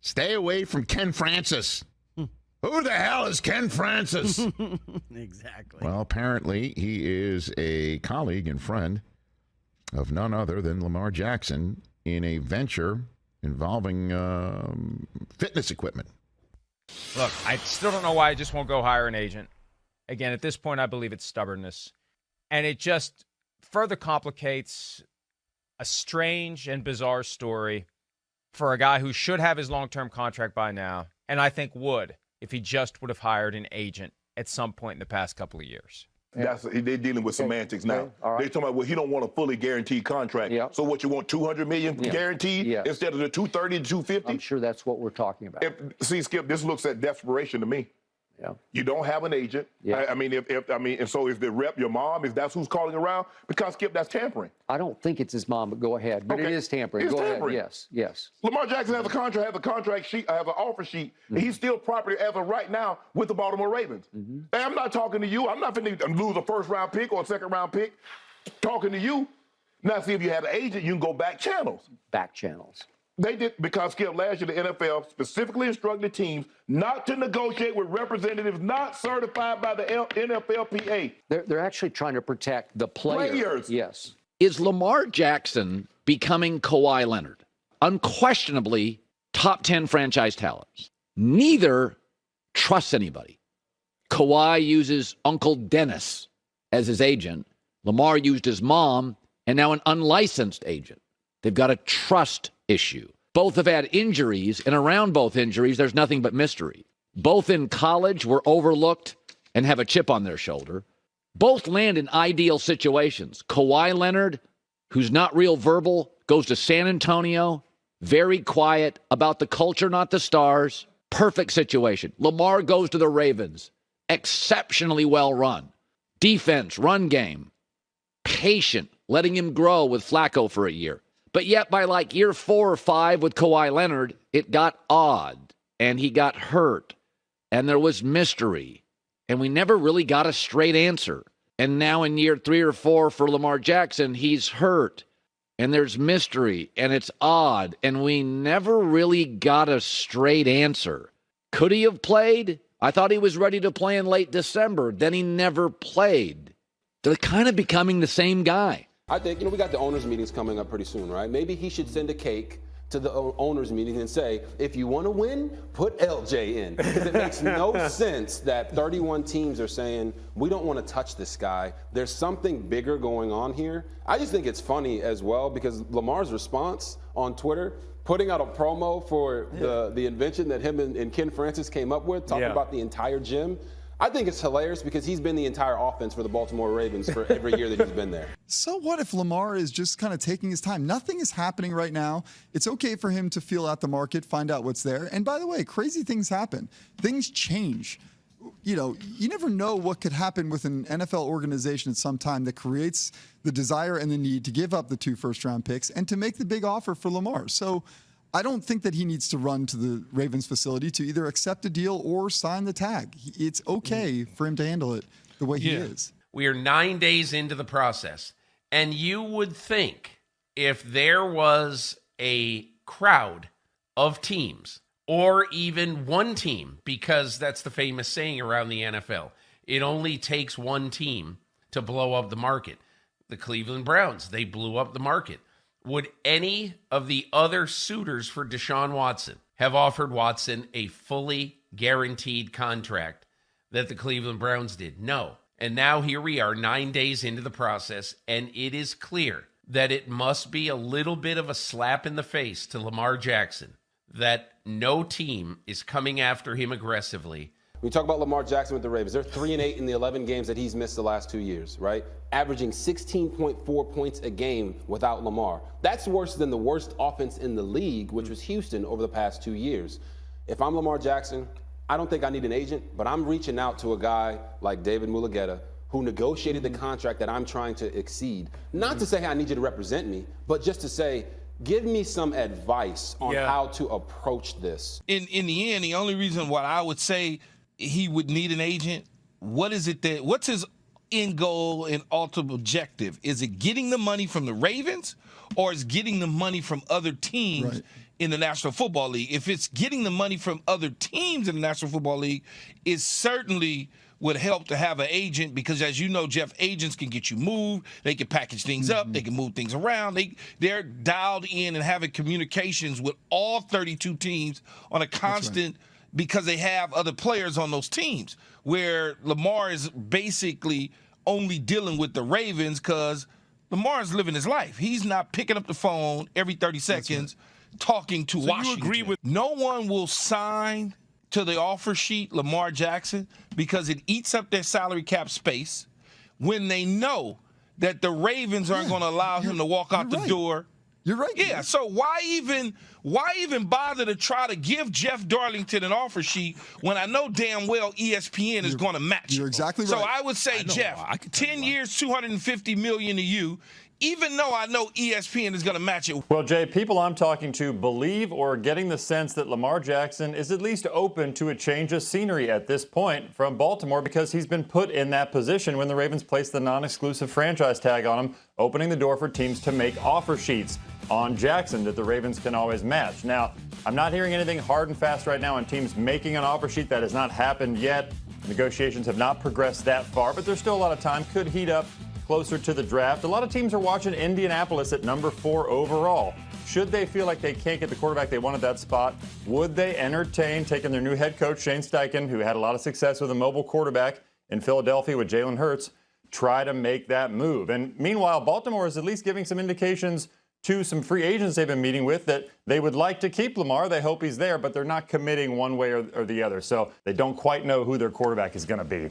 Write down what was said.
Stay away from Ken Francis. Who the hell is Ken Francis? Exactly. Well, apparently he is a colleague and friend of none other than Lamar Jackson in a venture involving fitness equipment. Look, I still don't know why I just won't go hire an agent. Again, at this point, I believe it's stubbornness. And it just further complicates a strange and bizarre story for a guy who should have his long-term contract by now, and I think would if he just would have hired an agent at some point in the past couple of years. They're dealing with semantics now. Right. They're talking about, well, he don't want a fully guaranteed contract. Yep. So what, you want $200 million guaranteed instead of the $230 to $250? I'm sure that's what we're talking about. See, Skip, this looks at desperation to me. Yeah. You don't have an agent. Yeah. And so is the rep your mom? Is that who's calling around? Because, Skip, that's tampering. I don't think it's his mom, but go ahead. But it is tampering. It's go tampering. Ahead. Yes. Lamar Jackson has a contract sheet, has an offer sheet, and he's still property as of right now with the Baltimore Ravens. And I'm not talking to you. I'm not going to lose a first-round pick or a second-round pick. Talking to you. Now, see, if you had an agent, you can go back channels. Back channels. They did, because, Skip, last year the NFL specifically instructed teams not to negotiate with representatives not certified by the NFLPA. They're actually trying to protect the players. Yes. Is Lamar Jackson becoming Kawhi Leonard? Unquestionably, top 10 franchise talents. Neither trusts anybody. Kawhi uses Uncle Dennis as his agent. Lamar used his mom, and now an unlicensed agent. They've got a trust issue. Both have had injuries, and around both injuries, there's nothing but mystery. Both in college were overlooked and have a chip on their shoulder. Both land in ideal situations. Kawhi Leonard, who's not real verbal, goes to San Antonio, very quiet, about the culture, not the stars. Perfect situation. Lamar goes to the Ravens, exceptionally well run. Defense, run game, patient, letting him grow with Flacco for a year. But yet by like year 4 or 5 with Kawhi Leonard, it got odd, and he got hurt, and there was mystery, and we never really got a straight answer. And now in year 3 or 4 for Lamar Jackson, he's hurt, and there's mystery, and it's odd, and we never really got a straight answer. Could he have played? I thought he was ready to play in late December. Then he never played. They're kind of becoming the same guy. I think, we got the owners' meetings coming up pretty soon, right? Maybe he should send a cake to the owners' meeting and say, if you want to win, put LJ in. Because it makes no sense that 31 teams are saying, we don't want to touch this guy. There's something bigger going on here. I just think it's funny as well because Lamar's response on Twitter, putting out a promo for the invention that him and Ken Francis came up with, talking about the entire gym. I think it's hilarious because he's been the entire offense for the Baltimore Ravens for every year that he's been there. So what if Lamar is just kind of taking his time? Nothing is happening right now. It's okay for him to feel out the market, find out what's there. And by the way, crazy things happen. Things change. You never know what could happen with an NFL organization at some time that creates the desire and the need to give up the 2 first-round picks and to make the big offer for Lamar. So I don't think that he needs to run to the Ravens facility to either accept a deal or sign the tag. It's okay for him to handle it the way he is. We are 9 days into the process. And you would think if there was a crowd of teams or even one team, because that's the famous saying around the NFL, it only takes one team to blow up the market. The Cleveland Browns, they blew up the market. Would any of the other suitors for Deshaun Watson have offered Watson a fully guaranteed contract that the Cleveland Browns did? No. And now here we are 9 days into the process, and it is clear that it must be a little bit of a slap in the face to Lamar Jackson that no team is coming after him aggressively. We talk about Lamar Jackson with the Ravens. They're 3-8 in the 11 games that he's missed the last 2 years, right? Averaging 16.4 points a game without Lamar. That's worse than the worst offense in the league, which was Houston over the past 2 years. If I'm Lamar Jackson, I don't think I need an agent, but I'm reaching out to a guy like David Mulugeta who negotiated the contract that I'm trying to exceed. Not to say, hey, I need you to represent me, but just to say, give me some advice on how to approach this. In the end, the only reason why I would say he would need an agent, what's his end goal and ultimate objective? Is it getting the money from the Ravens or is getting the money from other teams? Right. in the National Football League. If it's getting the money from other teams in the National Football League, it certainly would help to have an agent because, as you know, Jeff, agents can get you moved. They can package things up. They can move things around. They're dialed in and having communications with all 32 teams on a constant because they have other players on those teams, where Lamar is basically only dealing with the Ravens because Lamar's living his life. He's not picking up the phone every 30 seconds talking to Washington. You agree with no one will sign to the offer sheet Lamar Jackson because it eats up their salary cap space when they know that the Ravens aren't going to allow him to walk out the door. You're right. Yeah, so why even bother to try to give Jeff Darlington an offer sheet when I know damn well ESPN is going to match it? You're exactly right. So I would say, Jeff, 10 years, $250 million to you, even though I know ESPN is going to match it. Well, Jay, people I'm talking to believe or are getting the sense that Lamar Jackson is at least open to a change of scenery at this point from Baltimore because he's been put in that position when the Ravens placed the non-exclusive franchise tag on him, opening the door for teams to make offer sheets on Jackson that the Ravens can always match. Now, I'm not hearing anything hard and fast right now on teams making an offer sheet. That has not happened yet. Negotiations have not progressed that far, but there's still a lot of time. Could heat up closer to the draft. A lot of teams are watching Indianapolis at number 4 overall. Should they feel like they can't get the quarterback they want at that spot, would they entertain taking their new head coach, Shane Steichen, who had a lot of success with a mobile quarterback in Philadelphia with Jalen Hurts, try to make that move? And meanwhile, Baltimore is at least giving some indications to some free agents they've been meeting with that they would like to keep Lamar. They hope he's there, but they're not committing one way or the other. So they don't quite know who their quarterback is going to be.